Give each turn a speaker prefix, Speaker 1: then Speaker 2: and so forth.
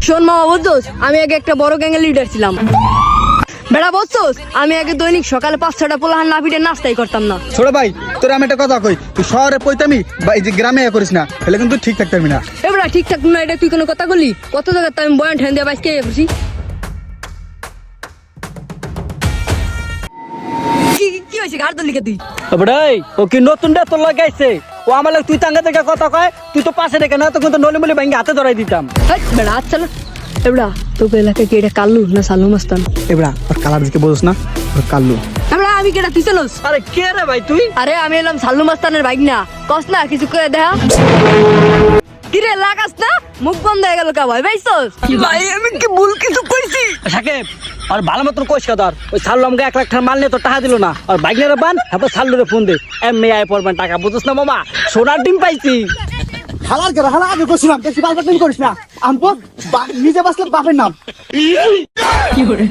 Speaker 1: শোন মামা, বুঝছোস আমি আগে একটা বড় গ্যাংয়ের লিডার ছিলাম। বেড়া বুঝছোস আমি আগে দৈনিক সকালে 5-6টা পোলাহান না পিটে নাস্তাই করতাম না।
Speaker 2: ছোট ভাই তোর আমি একটা কথা কই, তুই শহরে পইতামি বা এই যে গ্রামে করিস না, তাহলে কিন্তু ঠিক থাকতে পারবি না।
Speaker 1: এবার ঠিকঠাক না, এটা তুই কোনো কথা বললি? কত জায়গায় তো আমি বয়ান ঠেন দিয়ে বাইসকে খুশি। কি হয়েছে ঘাট দলিকে তুই?
Speaker 3: বড়াই ও কি নতুন ডে তোর লাগাইছে? ও আমার তুই টাঙ্গা থেকে কথা কয়, তুই তো পাশে রেখে না তো কিন্তু নলিমলি ভাঙ্গে হাতে ধরাই দিতাম।
Speaker 1: বেড়া আচ্ছা না এবড়া তোকে এলাকায় কি এটা কাল্লু না সালু মাস্তান?
Speaker 2: এবড়া ওর কালার দিকে বোঝস না, ওর কাল্লু।
Speaker 1: এবড়া আমি কেটা তুই চলোস?
Speaker 3: আরে কে রে ভাই তুই?
Speaker 1: আরে আমি এলাম সাল্লু মাস্তানের বাইক না, কস না কিছু করে দেখা। কিরে লাগাস না, মুখ বন্ধ হয়ে গেল কা ভাই ভাইছস?
Speaker 3: ভাই আমি কি ভুল কিছু কইছি? সাকিব আর ভালো মতন কইস কাদার, ওই সাল্লু আমাকে 1 লাখ টাকা মাল নিয়ে তো টাকা দিল না, আর বাইক নিয়ে বান তারপর সাল্লুরে ফোন দে, এমনি আয় পড়বেন টাকা, বুঝছ না মামা? সোনার ডিম পাইছি।
Speaker 2: হালাল করে হালা আগে কইছিলাম, বেশি বালবাল তুমি করিস না। আমপো নিজে বাসলে বাপের নাম।
Speaker 1: কি করে